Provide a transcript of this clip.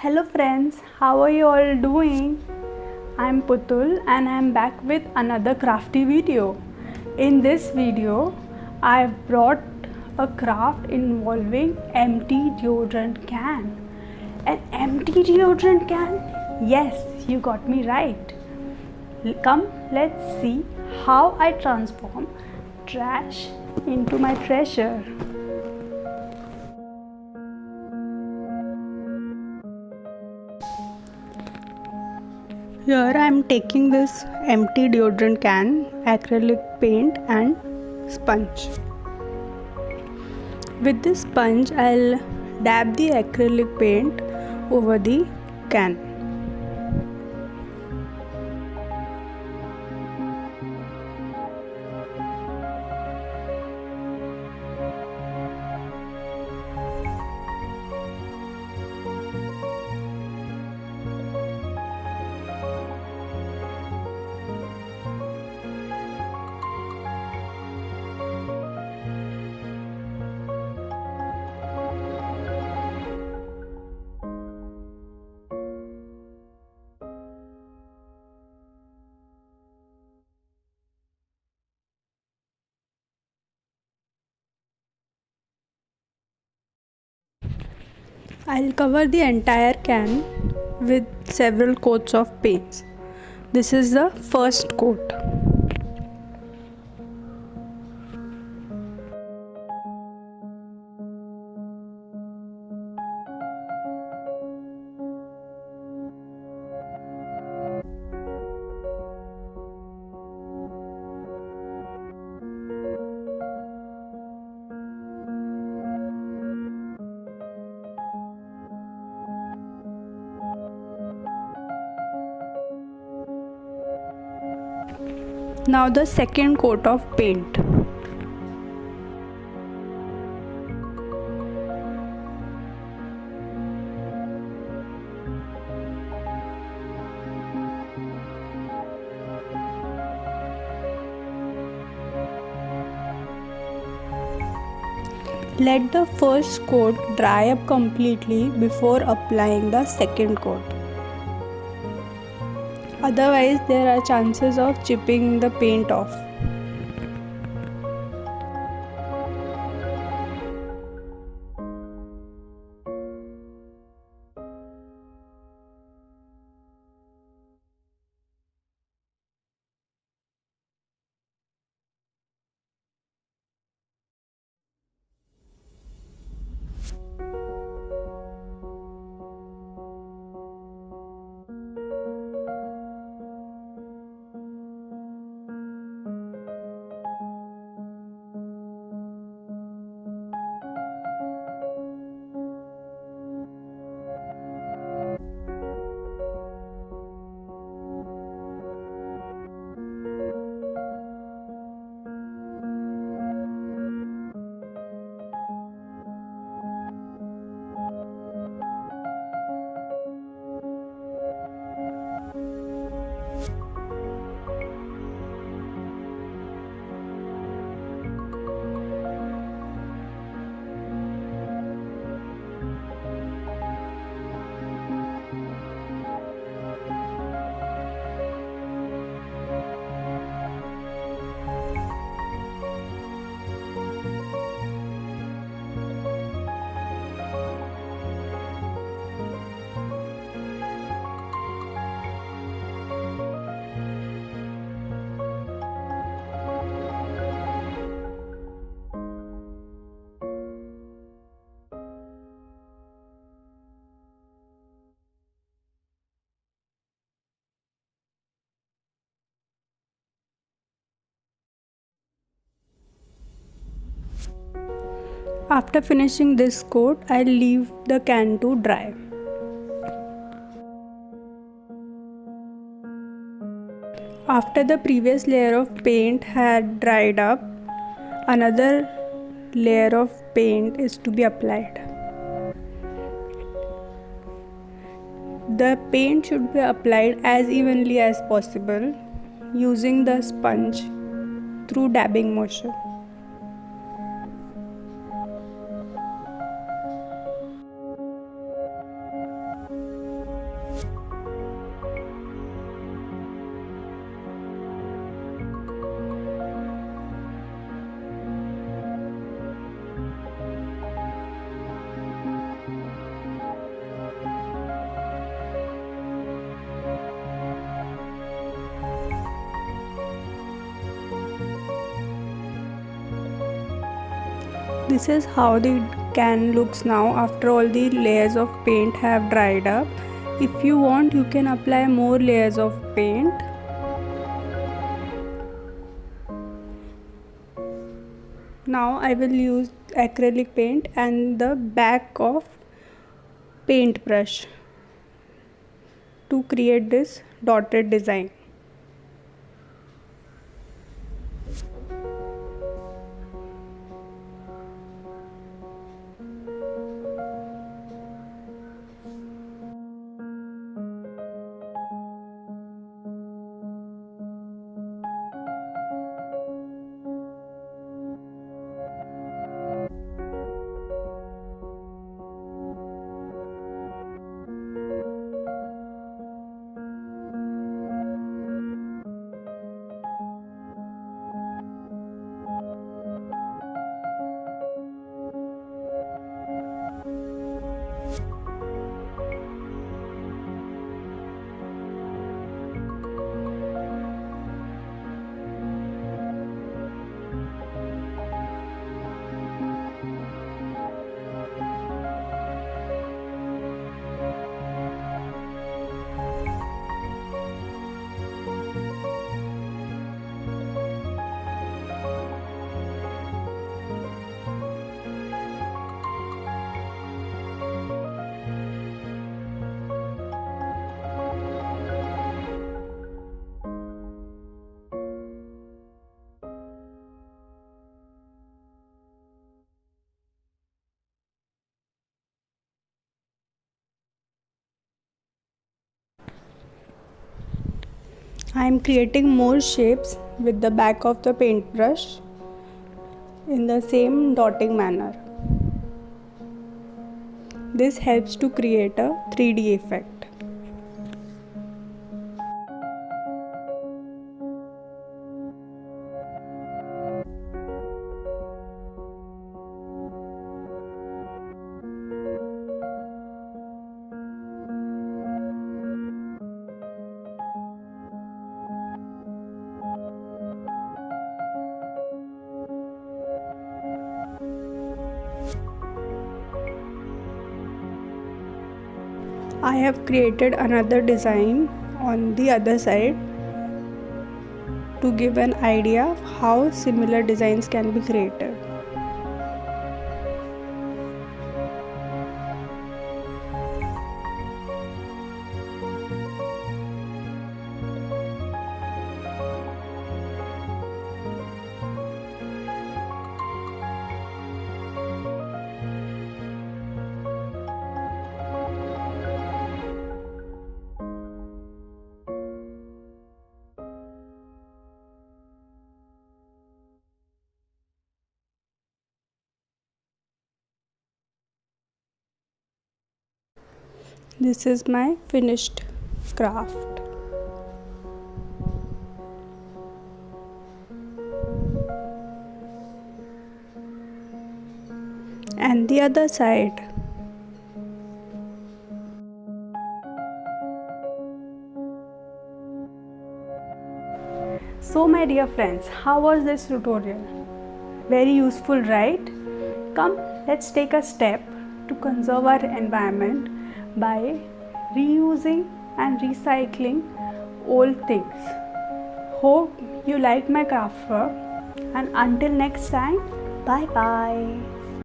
Hello friends, how are you all doing? I'm Putul and I'm back with another crafty video. In this video, I've brought a craft involving empty deodorant can. An empty deodorant can? Yes, you got me right. Come, let's see how I transform trash into my treasure. Here I am taking this empty deodorant can, acrylic paint and sponge. With this sponge I'll dab the acrylic paint over the can. I'll cover the entire can with several coats of paints. This is the first coat. Now the second coat of paint. Let the first coat dry up completely before applying the second coat. Otherwise, there are chances of chipping the paint off. After finishing this coat, I'll leave the can to dry. After the previous layer of paint had dried up, another layer of paint is to be applied. The paint should be applied as evenly as possible using the sponge through dabbing motion. This is how the can looks now after all the layers of paint have dried up. If you want, you can apply more layers of paint. Now I will use acrylic paint and the back of paint brush to create this dotted design. I am creating more shapes with the back of the paintbrush in the same dotting manner. This helps to create a 3D effect. I have created another design on the other side to give an idea of how similar designs can be created. This is my finished craft. And the other side. So my dear friends, how was this tutorial? Very useful, right? Come, let's take a step to conserve our environment by reusing and recycling old things. Hope you like my craft work, and until next time, bye bye.